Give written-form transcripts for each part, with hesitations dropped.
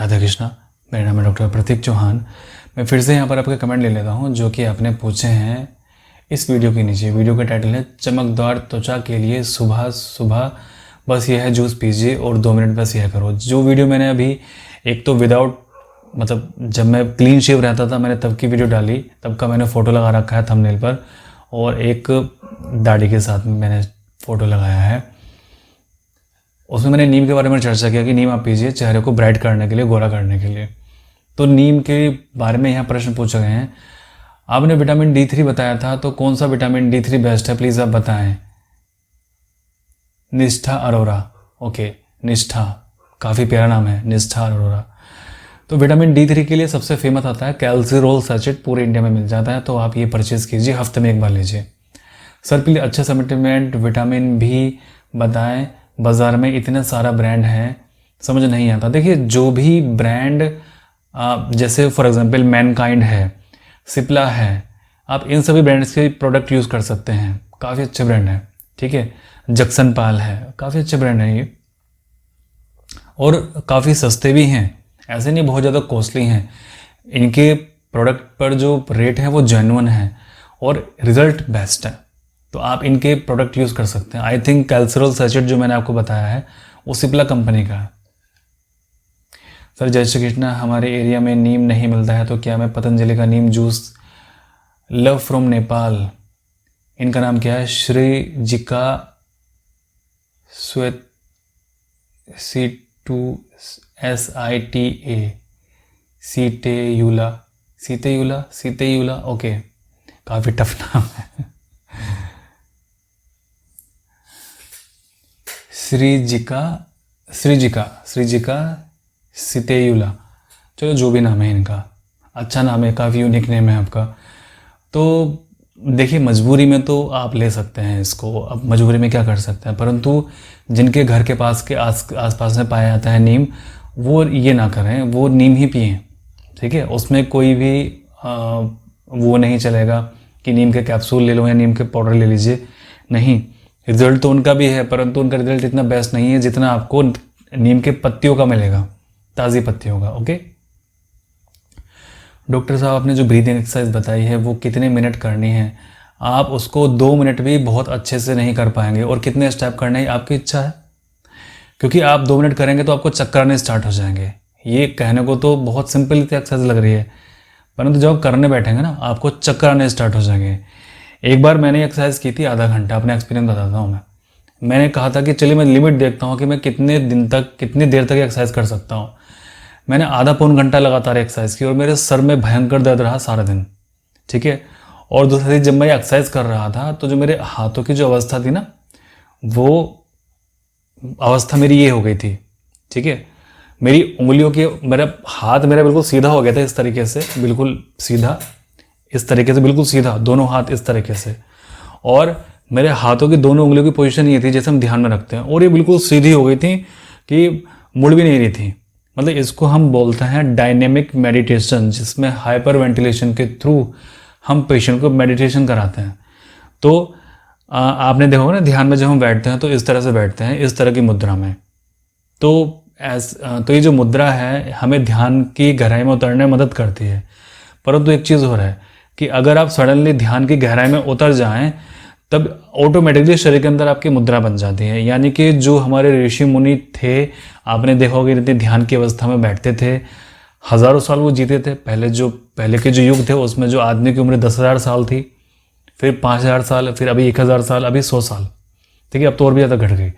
राधे कृष्णा। मेरा नाम है डॉक्टर प्रतीक चौहान। मैं फिर से यहाँ पर आपके कमेंट ले लेता हूँ जो कि आपने पूछे हैं इस वीडियो के नीचे। वीडियो का टाइटल है चमकदार त्वचा के लिए सुबह सुबह बस यह जूस पीजिए और 2 मिनट बस यह करो। जो वीडियो मैंने अभी एक तो विदाउट मतलब जब मैं क्लीन शेव रहता था मैंने तब की वीडियो डाली, तब का मैंने फ़ोटो लगा रखा है थंबनेल पर, और एक दाढ़ी के साथ मैंने फ़ोटो लगाया है। उसमें मैंने नीम के बारे में चर्चा किया कि नीम आप पीजिए चेहरे को ब्राइट करने के लिए, गोरा करने के लिए। तो नीम के बारे में यहाँ प्रश्न पूछे गए हैं। आपने विटामिन D3 बताया था, तो कौन सा विटामिन D3 बेस्ट है प्लीज़ आप बताएं। निष्ठा अरोरा, ओके, निष्ठा, काफ़ी प्यारा नाम है, निष्ठा अरोरा। तो विटामिन D3 के लिए सबसे फेमस आता है कैल्सिरोल सैचेट, पूरे इंडिया में मिल जाता है, तो आप ये परचेज कीजिए, हफ्ते में 1 बार लीजिए। सर प्लीज अच्छे सप्लीमेंट विटामिन भी बताएं, बाज़ार में इतने सारा ब्रांड हैं समझ नहीं आता। देखिए जो भी ब्रांड जैसे फॉर एग्जांपल मैनकाइंड है, सिप्ला है, आप इन सभी ब्रांड्स के प्रोडक्ट यूज़ कर सकते हैं, काफ़ी अच्छे ब्रांड हैं, ठीक है। जक्सन पाल है, काफ़ी अच्छे ब्रांड हैं ये, और काफ़ी सस्ते भी हैं, ऐसे नहीं बहुत ज़्यादा कॉस्टली हैं। इनके प्रोडक्ट पर जो रेट है वो जेन्युइन है और रिज़ल्ट बेस्ट है, तो आप इनके प्रोडक्ट यूज़ कर सकते हैं। आई थिंक कैल्सिरोल सैचेट जो मैंने आपको बताया है वो सिप्ला कंपनी का है। सर जय श्री कृष्णा, हमारे एरिया में नीम नहीं मिलता है, तो क्या मैं पतंजलि का नीम जूस, लव फ्रॉम नेपाल, इनका नाम क्या है, श्रीजिका स्वेत C2SITA सीतेयुला, ओके, काफ़ी टफ नाम है। श्रीजिका सीतेयुला, चलो जो भी नाम है इनका, अच्छा नाम है, काफ़ी यूनिक नेम है आपका। तो देखिए मजबूरी में तो आप ले सकते हैं इसको, अब मजबूरी में क्या कर सकते हैं, परंतु जिनके घर के पास के आसपास में पाया जाता है नीम, वो ये ना करें, वो नीम ही पिएं, ठीक है। उसमें कोई भी वो नहीं चलेगा कि नीम के कैप्सूल ले लो या नीम के पाउडर ले लीजिए, नहीं। रिजल्ट तो उनका भी है, परंतु उनका रिजल्ट इतना बेस्ट नहीं है जितना आपको नीम के पत्तियों का मिलेगा, ताज़ी पत्तियों का, ओके। डॉक्टर साहब आपने जो ब्रीदिंग एक्सरसाइज बताई है वो कितने मिनट करनी है, आप उसको 2 मिनट भी बहुत अच्छे से नहीं कर पाएंगे, और कितने स्टेप करने हैं आपकी इच्छा है, क्योंकि आप 2 मिनट करेंगे तो आपको चक्कर आने स्टार्ट हो जाएंगे। ये कहने को तो बहुत सिंपल एक्सरसाइज लग रही है, परंतु जब आप करने बैठेंगे ना आपको चक्कर आने स्टार्ट हो जाएंगे। एक बार मैंने एक्सरसाइज की थी आधा घंटा, अपना एक्सपीरियंस बताता हूँ मैंने कहा था कि चलिए मैं लिमिट देखता हूँ कि मैं कितनी देर तक एक्सरसाइज कर सकता हूँ। मैंने आधा पौन घंटा लगातार एक्सरसाइज की और मेरे सर में भयंकर दर्द रहा सारा दिन, ठीक है। और दूसरी जब मैं एक्सरसाइज कर रहा था तो जो मेरे हाथों की जो अवस्था थी ना, वो अवस्था मेरी ये हो गई थी, ठीक है। मेरी उंगलियों की, मेरा हाथ मेरा बिल्कुल सीधा हो गया था, इस तरीके से बिल्कुल सीधा, इस तरीके से बिल्कुल सीधा, दोनों हाथ इस तरीके से, और मेरे हाथों की दोनों उंगलियों की पोजीशन ये थी जैसे हम ध्यान में रखते हैं, और ये बिल्कुल सीधी हो गई थी कि मुड़ भी नहीं रही थी। मतलब इसको हम बोलते हैं डायनेमिक मेडिटेशन, जिसमें हाइपर वेंटिलेशन के थ्रू हम पेशेंट को मेडिटेशन कराते हैं। तो आपने देखा होगा ना, ध्यान में जब हम बैठते हैं तो इस तरह से बैठते हैं, इस तरह की मुद्रा में। तो ये जो मुद्रा है हमें ध्यान की गहराई में उतरने में मदद करती है, परंतु एक चीज़ हो रहा है कि अगर आप सडनली ध्यान की गहराई में उतर जाएं तब ऑटोमेटिकली शरीर के अंदर आपकी मुद्रा बन जाती है। यानी कि जो हमारे ऋषि मुनि थे, आपने देखा होगा इतने ध्यान की अवस्था में बैठते थे, हज़ारों साल वो जीते थे। पहले के जो युग थे उसमें जो आदमी की उम्र 10,000 साल थी, फिर 5,000 साल, फिर अभी 1,000 साल, अभी 100 साल, ठीक है, अब तो और भी ज़्यादा घट गई।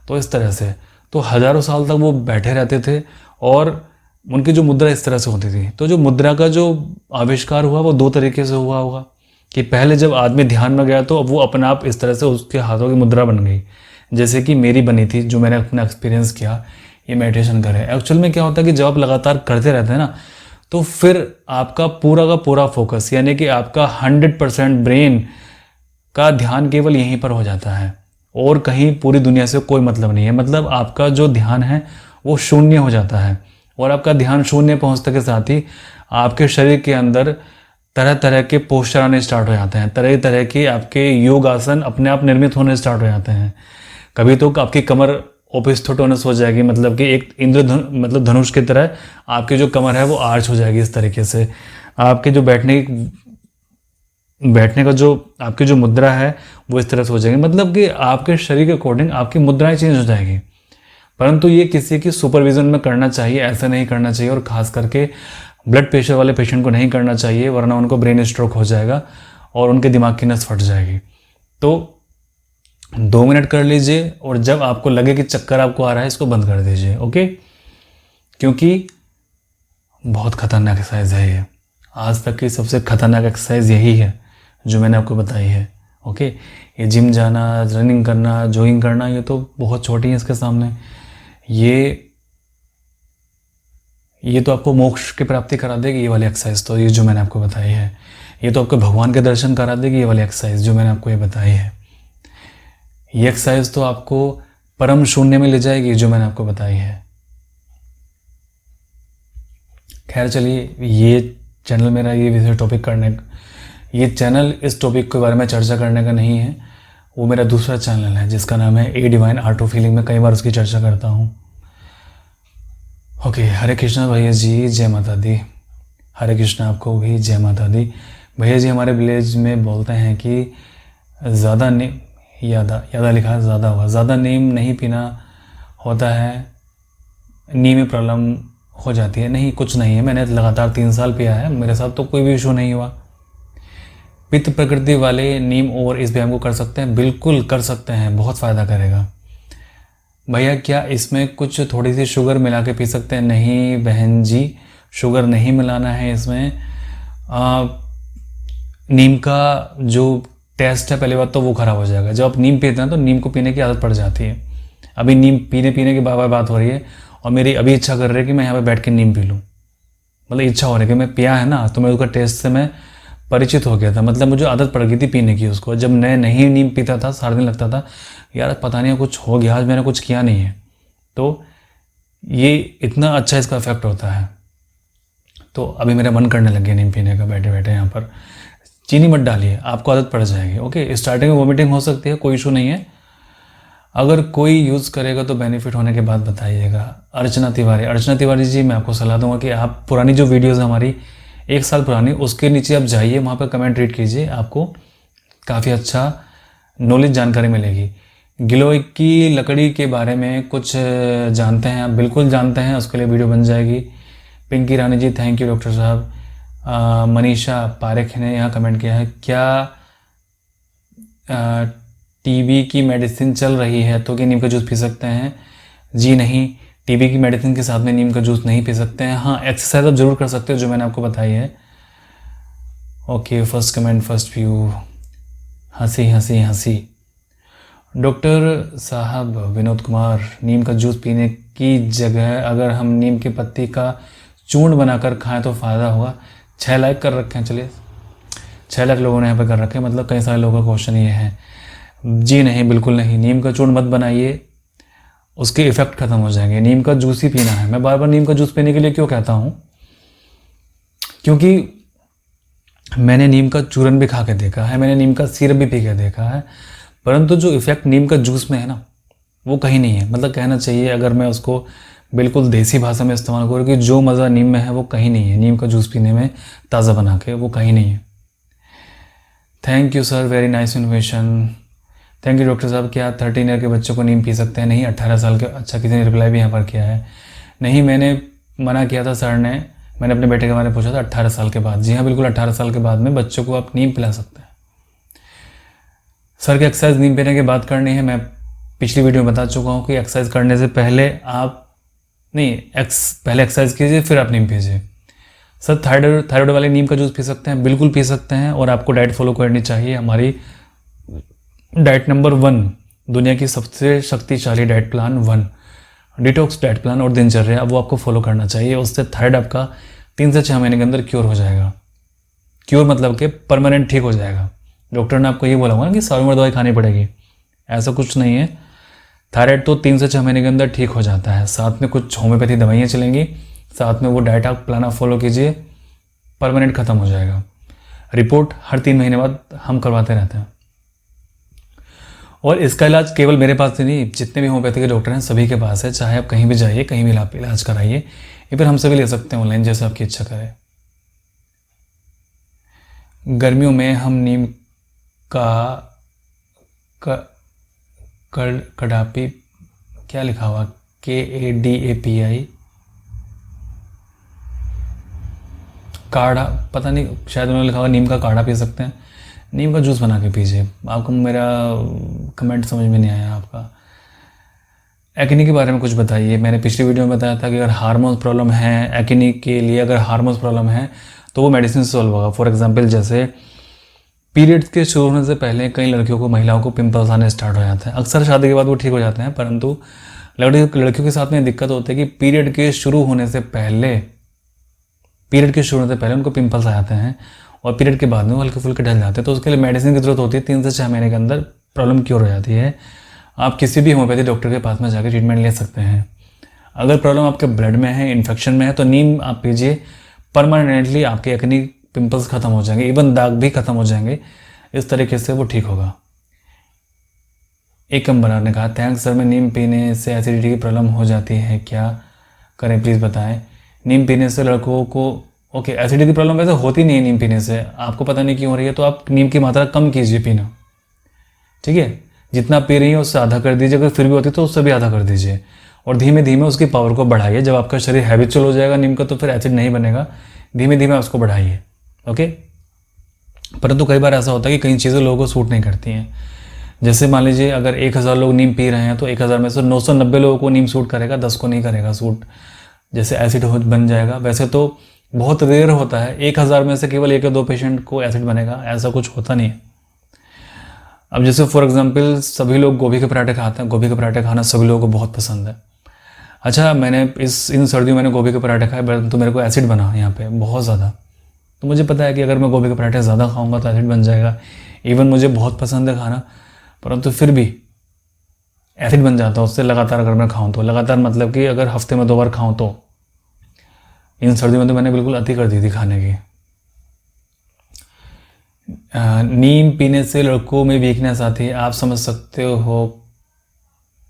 तो इस तरह से तो हज़ारों साल तक वो बैठे रहते थे और उनकी जो मुद्रा इस तरह से होती थी। तो जो मुद्रा का जो आविष्कार हुआ वो 2 तरीके से हुआ होगा कि पहले जब आदमी ध्यान में गया तो वो अपने आप इस तरह से उसके हाथों की मुद्रा बन गई, जैसे कि मेरी बनी थी, जो मैंने अपना एक्सपीरियंस किया ये मेडिटेशन करे। एक्चुअल में क्या होता है कि जब आप लगातार करते रहते हैं ना, तो फिर आपका पूरा का पूरा फोकस, यानी कि आपका 100% ब्रेन का ध्यान केवल यहीं पर हो जाता है, और कहीं पूरी दुनिया से कोई मतलब नहीं है। मतलब आपका जो ध्यान है वो शून्य हो जाता है, और आपका ध्यान शून्य पहुंचने के साथ ही आपके शरीर के अंदर तरह तरह के पोस्चर आने स्टार्ट हो जाते हैं, तरह तरह के आपके योग आसन अपने आप निर्मित होने स्टार्ट हो जाते हैं। कभी तो आपकी कमर ओपिस्थोटोनस हो जाएगी, मतलब कि एक मतलब धनुष की तरह आपकी जो कमर है वो आर्च हो जाएगी। इस तरीके से आपके जो बैठने का जो आपकी जो मुद्रा है वो इस तरह से हो जाएगी, मतलब कि आपके शरीर के अकॉर्डिंग आपकी मुद्राएं चेंज हो जाएगी। परंतु ये किसी की सुपरविजन में करना चाहिए, ऐसा नहीं करना चाहिए, और ख़ास करके ब्लड प्रेशर वाले पेशेंट को नहीं करना चाहिए, वरना उनको ब्रेन स्ट्रोक हो जाएगा और उनके दिमाग की नस फट जाएगी। तो 2 मिनट कर लीजिए, और जब आपको लगे कि चक्कर आपको आ रहा है इसको बंद कर दीजिए, ओके। क्योंकि बहुत खतरनाक एक्सरसाइज है ये, आज तक की सबसे खतरनाक एक्सरसाइज यही है जो मैंने आपको बताई है, ओके। ये जिम जाना, रनिंग करना, जॉगिंग करना, ये तो बहुत छोटी है इसके सामने। ये तो आपको मोक्ष की प्राप्ति करा देगी ये वाली एक्सरसाइज, तो ये जो मैंने आपको बताई है। ये तो आपको भगवान के दर्शन करा देगी ये वाली एक्सरसाइज जो मैंने आपको ये बताई है। ये एक्सरसाइज तो आपको परम शून्य में ले जाएगी जो मैंने आपको बताई है। खैर चलिए, ये चैनल मेरा ये विषय टॉपिक ये चैनल इस टॉपिक के बारे में चर्चा करने का नहीं है। वो मेरा दूसरा चैनल है जिसका नाम है a divine art of healing, में कई बार उसकी चर्चा करता हूँ। ओके, हरे कृष्णा भैया जी, जय माता दी। हरे कृष्णा आपको भी जय माता दी। भैया जी हमारे विलेज में बोलते हैं कि ज़्यादा यादा लिखा है, ज़्यादा हुआ, ज़्यादा नीम नहीं पीना होता है, नीम में प्रॉब्लम हो जाती है। नहीं, कुछ नहीं है, मैंने लगातार 3 साल पिया है, मेरे साथ तो कोई भी इशू नहीं हुआ। पित्त प्रकृति वाले नीम और इस व्यायाम को कर सकते हैं, बिल्कुल कर सकते हैं, बहुत फ़ायदा करेगा। भैया क्या इसमें कुछ थोड़ी सी शुगर मिला के पी सकते हैं? नहीं बहन जी, शुगर नहीं मिलाना है इसमें। नीम का जो टेस्ट है, पहली बात तो वो ख़राब हो जाएगा। जब आप नीम पीते हैं तो नीम को पीने की आदत पड़ जाती है। अभी नीम पीने की बात हो रही है, और मेरी अभी इच्छा कर रही है कि मैं यहाँ पे बैठ के नीम पी लूँ। मतलब इच्छा हो रही है कि मैं पिया है ना, तो मैं उसका टेस्ट से मैं परिचित हो गया था, मतलब मुझे आदत पड़ गई थी पीने की उसको। जब मैं नहीं नीम पीता था, सारा दिन लगता था यार पता नहीं कुछ हो गया, आज मैंने कुछ किया नहीं है। तो ये इतना अच्छा इसका इफेक्ट होता है। तो अभी मेरा मन करने लग गया नीम पीने का, बैठे बैठे यहाँ पर। चीनी मत डालिए, आपको आदत पड़ जाएगी, ओके। स्टार्टिंग में वोमिटिंग हो सकती है, कोई इशू नहीं है। अगर कोई यूज़ करेगा तो बेनिफिट होने के बाद बताइएगा। अर्चना तिवारी जी, मैं आपको सलाह दूंगा कि आप पुरानी जो वीडियोज़ हमारी 1 साल पुरानी, उसके नीचे आप जाइए, वहाँ पर कमेंट रीड कीजिए, आपको काफ़ी अच्छा नॉलेज जानकारी मिलेगी। गिलोय की लकड़ी के बारे में कुछ जानते हैं आप? बिल्कुल जानते हैं, उसके लिए वीडियो बन जाएगी। पिंकी रानी जी, थैंक यू डॉक्टर साहब। मनीषा पारेख ने यहाँ कमेंट किया है, क्या टीबी की मेडिसिन चल रही है तो क्या नीम का जूस पी सकते हैं? जी नहीं, टीबी की मेडिसिन के साथ में नीम का जूस नहीं पी सकते हैं। हाँ, एक्सरसाइज आप जरूर कर सकते हो जो मैंने आपको बताई है। Okay, first comment, first view, हंसी हंसी हंसी। डॉक्टर साहब विनोद कुमार, नीम का जूस पीने की जगह अगर हम नीम की पत्ती का चूर्ण बनाकर खाएं तो फ़ायदा होगा? 6 लाइक कर रखे हैं, चलिए 6 लाख लोगों ने यहाँ पे कर रखे हैं, मतलब कई सारे लोगों का क्वेश्चन ये है। जी नहीं, बिल्कुल नहीं, नीम का चूर्ण मत बनाइए, उसके इफ़ेक्ट ख़त्म हो जाएंगे। नीम का जूस ही पीना है। मैं बार बार नीम का जूस पीने के लिए क्यों कहता हूँ? क्योंकि मैंने नीम का चूर्ण भी खा के देखा है, मैंने नीम का सिरप भी पी के देखा है, परंतु जो इफ़ेक्ट नीम का जूस में है ना, वो कहीं नहीं है। मतलब कहना चाहिए, अगर मैं उसको बिल्कुल देसी भाषा में इस्तेमाल करूँ, कि जो मज़ा नीम में है वो कहीं नहीं है। नीम का जूस पीने में ताज़ा बना के, वो कहीं नहीं है। Thank you sir, very nice information. Thank you doctor साहब। क्या 13 ईयर के बच्चों को नीम पी सकते हैं? नहीं, 18 साल के। अच्छा, किसी ने रिप्लाई भी यहाँ पर किया है। नहीं, मैंने मना किया था, सर ने, मैंने अपने बेटे के बारे में पूछा था 18 साल के बाद। जी हाँ, बिल्कुल 18 साल के बाद में बच्चों को आप नीम पिला सकते हैं। सर की एक्सरसाइज नीम पीने की बात करनी है, मैं पिछली वीडियो में बता चुका हूँ कि एक्सरसाइज करने से पहले आप पहले एक्सरसाइज कीजिए, फिर आप नीम पीजिए। सर थायराइड वाले नीम का जूस पी सकते हैं? बिल्कुल पी सकते हैं, और आपको डाइट फॉलो करनी चाहिए। हमारी डाइट नंबर 1, दुनिया की सबसे शक्तिशाली diet plan 1, detox diet plan और दिनचर्या, वो आपको फॉलो करना चाहिए। उससे थायराइड आपका 3 से 6 महीने के अंदर क्योर हो जाएगा। क्योर मतलब कि परमानेंट ठीक हो जाएगा। डॉक्टर ने आपको ये बोला होगा ना कि सारी उम्र दवाई खानी पड़ेगी, ऐसा कुछ नहीं है। थायराइड तो 3 से 6 महीने के अंदर ठीक हो जाता है। साथ में कुछ होम्योपैथी दवाइयाँ चलेंगी, साथ में वो डाइट आप प्लान आप फॉलो कीजिए, परमानेंट ख़त्म हो जाएगा। रिपोर्ट हर 3 महीने बाद हम करवाते रहते हैं। और इसका इलाज केवल मेरे पास ही नहीं, जितने भी होम्योपैथी के डॉक्टर हैं सभी के पास है। चाहे आप कहीं भी जाइए, कहीं भी इलाज कराइए, या फिर हमसे भी ले सकते हैं ऑनलाइन, जैसे आपकी इच्छा करे। गर्मियों में हम नीम का कडापी, क्या लिखा हुआ, KADAPI, काढ़ा, पता नहीं, शायद उन्होंने लिखा हुआ नीम का काढ़ा पी सकते हैं। नीम का जूस बना के पीजिए। आपको मेरा कमेंट समझ में नहीं आया आपका। एक्ने के बारे में कुछ बताइए। मैंने पिछली वीडियो में बताया था कि अगर हार्मोन्स प्रॉब्लम है एक्ने के लिए, अगर हार्मोन्स प्रॉब्लम है तो वो मेडिसिन से सॉल्व होगा। फॉर एग्जांपल, जैसे पीरियड्स के शुरू होने से पहले कई लड़कियों को, महिलाओं को पिंपल्स आने स्टार्ट हो जाते हैं। अक्सर शादी के बाद वो ठीक हो जाते हैं, परंतु लड़कियों के साथ में दिक्कत होती है कि पीरियड के शुरू होने से पहले उनको पिंपल्स आ जाते हैं, और पीरियड के बाद में वो हल्के फुल्के ढल जाते हैं। तो उसके लिए मेडिसिन की जरूरत होती है। 3 से 6 महीने के अंदर प्रॉब्लम क्योर हो जाती है। आप किसी भी होम्योपैथी डॉक्टर के पास में जाकर ट्रीटमेंट ले सकते हैं। अगर प्रॉब्लम आपके ब्लड में है, इन्फेक्शन में है, तो नीम आप पीजिए, परमानेंटली आपके एक्ने पिंपल्स खत्म हो जाएंगे, इवन दाग भी खत्म हो जाएंगे। इस तरीके से वो ठीक होगा। एकम बनार ने कहा, थैंक्स सर, मैं नीम पीने से एसिडिटी की प्रॉब्लम हो जाती है, क्या करें प्लीज़ बताएं। नीम पीने से लड़कों को, ओके, एसिडिटी की प्रॉब्लम वैसे होती नहीं है नीम पीने से, आपको पता नहीं क्यों हो रही है, तो आप नीम की मात्रा कम कीजिए पीना, ठीक है। जितना पी रही है उससे आधा कर दीजिए, अगर फिर भी होती तो उससे भी आधा कर दीजिए, और धीमे धीमे उसकी पावर को बढ़ाइए। जब आपका शरीर हैबिचुअल हो जाएगा नीम का, तो फिर एसिड नहीं बनेगा, धीमे धीमे उसको बढ़ाइए, ओके। परंतु कई बार ऐसा होता है कि कई चीज़ें लोगों को सूट नहीं करती हैं। जैसे मान लीजिए अगर 1000 लोग नीम पी रहे हैं, तो 1000 में से 990 लोगों को नीम सूट करेगा, 10 को नहीं करेगा सूट, जैसे एसिड बन जाएगा। वैसे तो बहुत रेयर होता है, 1000 में से केवल 1 या 2 पेशेंट को एसिड बनेगा, ऐसा कुछ होता नहीं है। अब जैसे फॉर एग्जांपल, सभी लोग गोभी के पराठे खाते हैं, गोभी के पराठे खाना सभी लोगों को बहुत पसंद है। अच्छा, मैंने इन सर्दियों मैंने गोभी के पराठे खाए, तो मेरे को एसिड बना यहाँ पे बहुत ज़्यादा। तो मुझे पता है कि अगर मैं गोभी के पराठे ज़्यादा खाऊंगा तो एसिड बन जाएगा। इवन मुझे बहुत पसंद है खाना, परंतु फिर भी एसिड बन जाता है उससे लगातार अगर मैं खाऊं तो। लगातार मतलब कि अगर हफ्ते में 2 बार खाऊं तो। इन सर्दियों में तो मैंने बिल्कुल अति कर दी थी खाने की। नीम पीने से लड़कों में वीकनेस आती है, आप समझ सकते हो।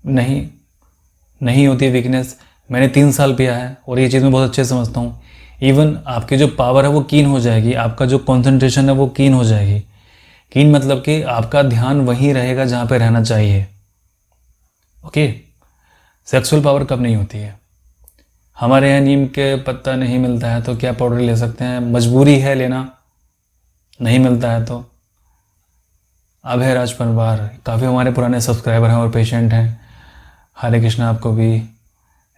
नहीं होती वीकनेस। मैंने 3 साल पिया है और ये चीज़ मैं बहुत अच्छे से समझता हूँ। इवन आपकी जो पावर है वो कीन हो जाएगी, आपका जो कंसंट्रेशन है वो कीन हो जाएगी। कीन मतलब कि आपका ध्यान वहीं रहेगा जहाँ पे रहना चाहिए, ओके। सेक्सुअल पावर कब नहीं होती है। हमारे यहाँ नीम के पत्ता नहीं मिलता है तो क्या पाउडर ले सकते हैं, मजबूरी है लेना, नहीं मिलता है तो। अभय राज परवार, काफ़ी हमारे पुराने सब्सक्राइबर हैं और पेशेंट हैं। हरे कृष्णा आपको भी।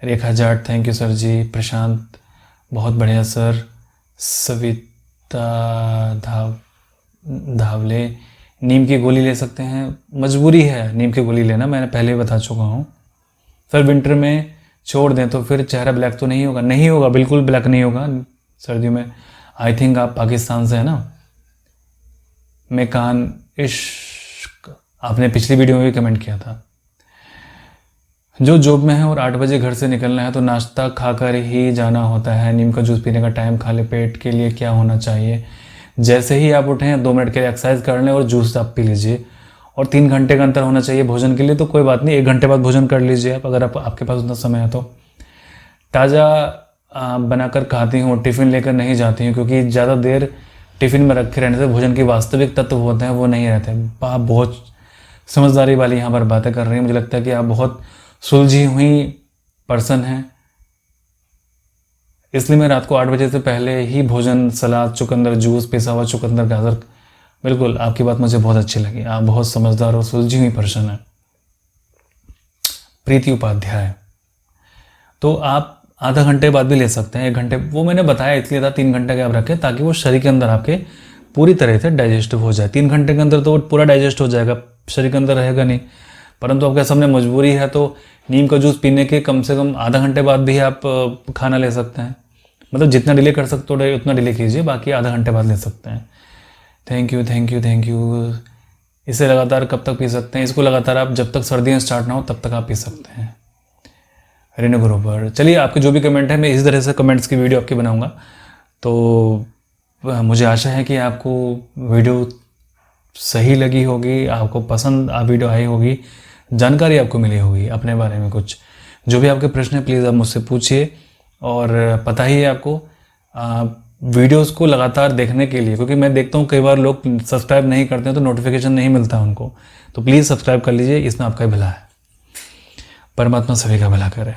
रेखा जाट, थैंक यू सर जी। प्रशांत, बहुत बढ़िया सर। सविता धावले, नीम की गोली ले सकते हैं, मजबूरी है नीम की गोली लेना, मैंने पहले ही बता चुका हूँ। सर विंटर में छोड़ दें तो फिर चेहरा ब्लैक तो नहीं होगा? नहीं होगा, बिल्कुल ब्लैक नहीं होगा सर्दियों में। आई थिंक आप पाकिस्तान से है ना। मैं कान इश्क, आपने पिछली वीडियो में भी कमेंट किया था। जो जॉब में है और 8 बजे घर से निकलना है तो नाश्ता खाकर ही जाना होता है। नीम का जूस पीने का टाइम खाली पेट के लिए क्या होना चाहिए? जैसे ही आप उठें 2 मिनट के लिए एक्सरसाइज कर लें और जूस आप पी लीजिए। और 3 घंटे का अंतर होना चाहिए भोजन के लिए, तो कोई बात नहीं, 1 घंटे बाद भोजन कर लीजिए आप, अगर आपके पास उतना समय है तो। ताज़ा बनाकर खाती हूँ, टिफ़िन लेकर नहीं जाती हूँ, क्योंकि ज़्यादा देर टिफ़िन में रखे रहने से भोजन के वास्तविक तत्व होते हैं वो नहीं रहते। आप बहुत समझदारी वाली यहाँ पर बातें कर रही हैं। मुझे लगता है कि आप बहुत सुलझी हुई पर्सन हैं, इसलिए मैं रात को 8 बजे से पहले ही भोजन, सलाद, चुकंदर, जूस, पिसा हुआ चुकंदर, गाजर। बिल्कुल, आपकी बात मुझे बहुत अच्छी लगी, आप बहुत समझदार और सुलझी हुई पर्सन है। प्रीति उपाध्याय, तो आप आधा घंटे बाद भी ले सकते हैं, 1 घंटे, वो मैंने बताया इसलिए था 3 घंटे के आप रखें, ताकि वो शरीर के अंदर आपके पूरी तरह से डाइजेस्टिव हो जाए। 3 घंटे के अंदर तो पूरा डाइजेस्ट हो जाएगा, शरीर के अंदर रहेगा नहीं। परंतु आपके सामने मजबूरी है तो नीम का जूस पीने के कम से कम आधा घंटे बाद भी आप खाना ले सकते हैं। मतलब जितना डिले कर सकते हो उतना डिले कीजिए, बाकी आधा घंटे बाद ले सकते हैं। Thank you thank you thank you. इसे लगातार कब तक पी सकते हैं? इसको लगातार आप जब तक सर्दियाँ स्टार्ट ना हो तब तक आप पी सकते हैं। रेनू ग्रोवर, चलिए आपके जो भी कमेंट है मैं इसी तरह से कमेंट्स की वीडियो आपकी बनाऊंगा। तो मुझे आशा है कि आपको वीडियो सही लगी होगी, आपको पसंद वीडियो आई होगी, जानकारी आपको मिली होगी अपने बारे में कुछ। जो भी आपके प्रश्न है प्लीज़ आप मुझसे पूछिए। और पता ही है आपको वीडियोस को लगातार देखने के लिए, क्योंकि मैं देखता हूँ कई बार लोग सब्सक्राइब नहीं करते हैं तो नोटिफिकेशन नहीं मिलता उनको, तो प्लीज़ सब्सक्राइब कर लीजिए, इसमें आपका भला है। परमात्मा सभी का भला करे।